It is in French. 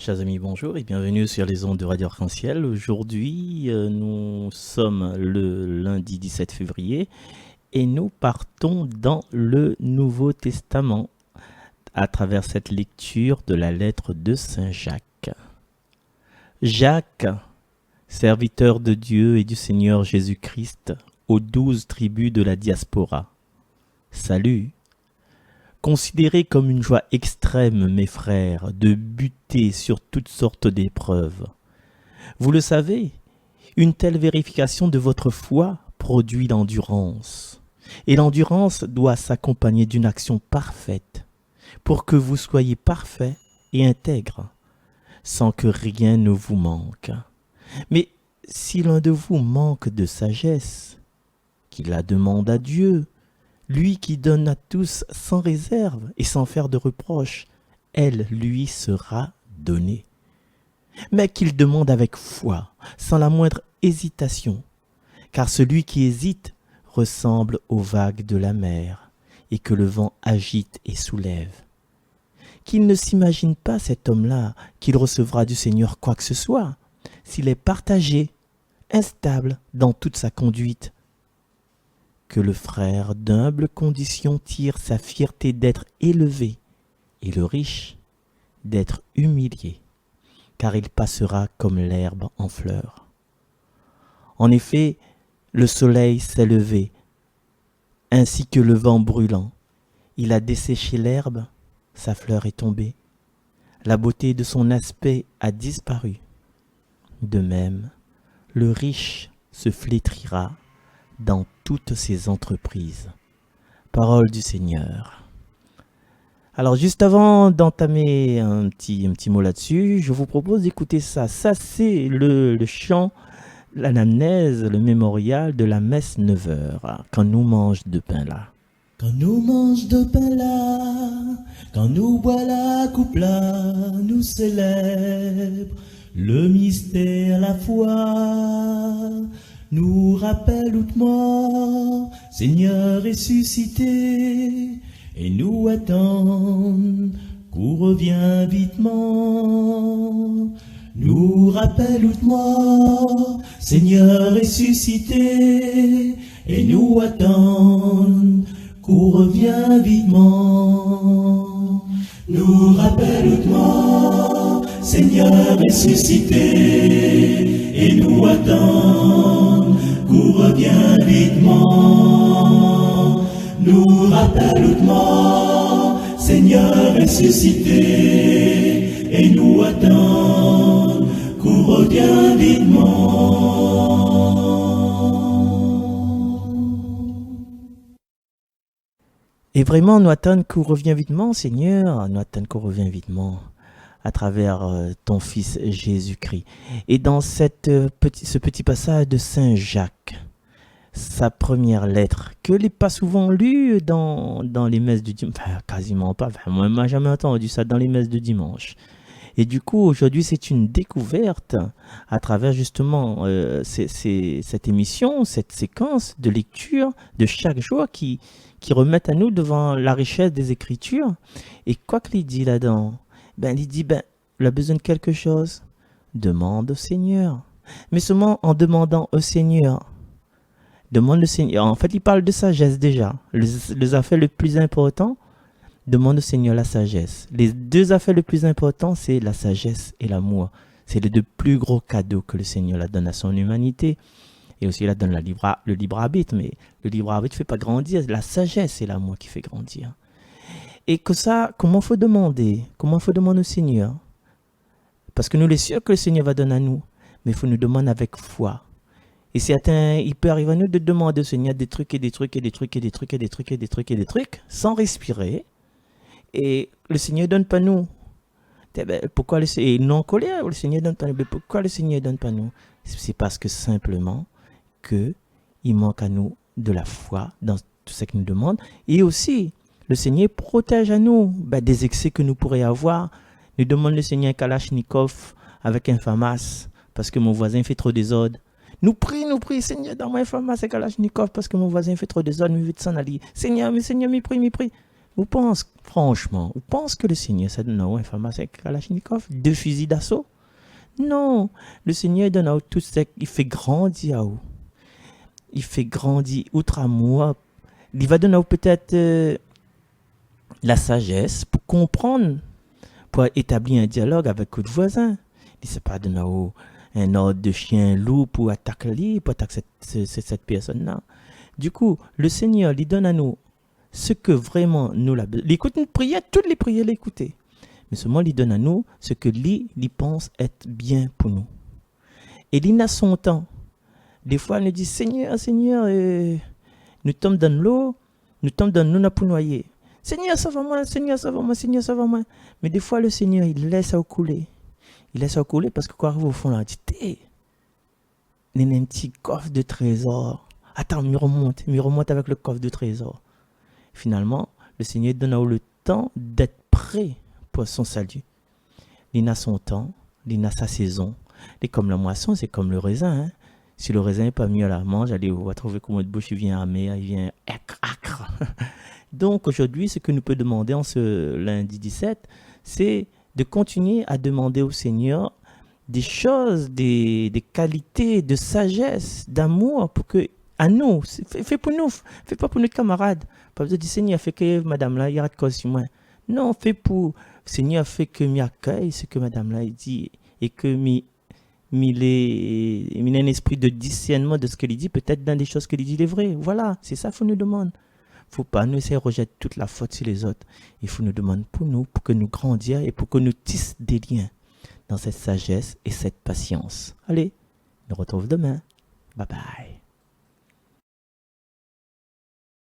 Chers amis, bonjour et bienvenue sur les ondes de Radio Arc-en-Ciel. Aujourd'hui, nous sommes le lundi 17 février et nous partons dans le Nouveau Testament à travers cette lecture de la lettre de Saint Jacques. Jacques, serviteur de Dieu et du Seigneur Jésus-Christ, aux 12 tribus de la diaspora. Salut! Considérez comme une joie extrême, mes frères, de buter sur toutes sortes d'épreuves. Vous le savez, une telle vérification de votre foi produit l'endurance. Et l'endurance doit s'accompagner d'une action parfaite, pour que vous soyez parfaits et intègres, sans que rien ne vous manque. Mais si l'un de vous manque de sagesse, qu'il la demande à Dieu, lui qui donne à tous sans réserve et sans faire de reproche, elle lui sera donnée. Mais qu'il demande avec foi, sans la moindre hésitation, car celui qui hésite ressemble aux vagues de la mer et que le vent agite et soulève. Qu'il ne s'imagine pas cet homme-là qu'il recevra du Seigneur quoi que ce soit, s'il est partagé, instable dans toute sa conduite. Que le frère d'humble condition tire sa fierté d'être élevé et le riche d'être humilié, car il passera comme l'herbe en fleur. En effet, le soleil s'est levé, ainsi que le vent brûlant. Il a desséché l'herbe, sa fleur est tombée. La beauté de son aspect a disparu. De même, le riche se flétrira dans toutes ses entreprises. Parole du Seigneur. Alors juste avant d'entamer un petit mot là-dessus, je vous propose d'écouter ça. Ça c'est le chant, l'anamnèse, le mémorial de la messe 9h, quand nous mange de pain là. Quand nous mange de pain là, quand nous boit la coupe là, nous célèbre le mystère, la foi. Nous rappelle hautement, Seigneur ressuscité, et nous attend qu'on revient vitement. Nous rappelle hautement, Seigneur ressuscité, et nous attend qu'on revient vitement. Nous rappelle hautement, Seigneur ressuscité, et nous attend qu'on revient vitement. Nous rappelle hautement, Seigneur ressuscité, et nous attend qu'on revient vitement. Et vraiment, nous attendons qu'on revienne vitement, Seigneur, nous attendons qu'on revienne vitement à travers ton Fils Jésus-Christ. Et dans ce petit passage de Saint Jacques, sa première lettre, que n'est pas souvent lue dans les messes du dimanche, enfin, quasiment pas, enfin, moi, je n'ai jamais entendu ça dans les messes de dimanche. Et du coup, aujourd'hui, c'est une découverte à travers justement cette émission, cette séquence de lecture de chaque jour qui remettent à nous devant la richesse des Écritures. Et quoi qu'il dit là-dedans, il dit, il a besoin de quelque chose, demande au Seigneur. Mais seulement en demandant au Seigneur, demande le Seigneur. En fait, il parle de sagesse déjà. Les affaires les plus importantes, demande au Seigneur la sagesse. Les deux affaires les plus importantes, c'est la sagesse et l'amour. C'est les deux plus gros cadeaux que le Seigneur la donne à son humanité. Et aussi, il la donne le libre arbitre. Mais le libre arbitre ne fait pas grandir. La sagesse et l'amour qui fait grandir. Et que ça, comment faut demander? Comment faut demander au Seigneur? Parce que nous sommes sûrs que le Seigneur va donner à nous. Mais il faut nous demander avec foi. Et certains, il peut arriver à nous de demander au Seigneur des trucs et des trucs et des trucs et des trucs et des trucs et des trucs et des trucs, sans respirer. Et le Seigneur ne donne pas nous. Pourquoi le Seigneur, non colère, le Seigneur ne donne pas nous. Mais pourquoi le Seigneur ne donne pas nous? C'est parce que simplement qu'il manque à nous de la foi dans tout ce qu'il nous demande. Et aussi, le Seigneur protège à nous des excès que nous pourrions avoir. Nous demande le Seigneur un Kalachnikov avec un FAMAS parce que mon voisin fait trop désordre. Nous prions, Seigneur, dans mon FAMAS et Kalachnikov parce que mon voisin fait trop désordre, nous veut s'en aller. Seigneur, mais prie. Vous pensez, franchement, vous pensez que le Seigneur, ça donne un pharmacien Kalachnikov, 2 fusils d'assaut? Non, le Seigneur donne à vous tout ça, il fait grandir à vous. Il fait grandir outre amour. Il va donner à vous peut-être la sagesse pour comprendre, pour établir un dialogue avec votre voisin. Il ne sait pas donner à vous un ordre de chien loup pour attaquer cette personne-là. Du coup, le Seigneur lui donne à nous ce que vraiment nous l'avons. Il écoute une prière, toutes les prières l'écouter. Mais seulement il donne à nous ce que lui pense être bien pour nous. Et il a son temps. Des fois, il nous dit, Seigneur, Seigneur, nous tombons dans l'eau, nous tombons dans l'eau pour noyer. Seigneur, sauve-moi, Seigneur, sauve-moi, Seigneur, sauve-moi. Mais des fois, le Seigneur, il laisse ça couler. Il laisse ça couler parce que quoi arrive au fond, là, il dit, il y a un petit coffre de trésor. Attends, il remonte avec le coffre de trésor. Finalement, le Seigneur donne à nous le temps d'être prêt pour son salut. Il a son temps, il a sa saison. Et comme la moisson, c'est comme le raisin. Hein? Si le raisin n'est pas mis à la mange, allez, on va trouver comment de bouche, il vient amer, il vient acre. Donc aujourd'hui, ce que nous pouvons demander en ce lundi 17, c'est de continuer à demander au Seigneur des choses, des qualités de sagesse, d'amour, pour que, à nous, fais pour nous, fais pas pour notre camarade. Pas besoin de dire, Seigneur, fait que madame là, il y a de cause sur moi. Non, fais pour, Seigneur, fait que m'accueille ce que madame là dit, et que il a un esprit de discernement de ce qu'il dit, peut-être dans des choses qu'il dit, il est vrai. Voilà, c'est ça qu'il faut nous demander. Il ne faut pas nous essayer de rejeter toute la faute sur les autres. Il faut nous demander pour nous, pour que nous grandions et pour que nous tissions des liens dans cette sagesse et cette patience. Allez, nous retrouvons demain. Bye bye.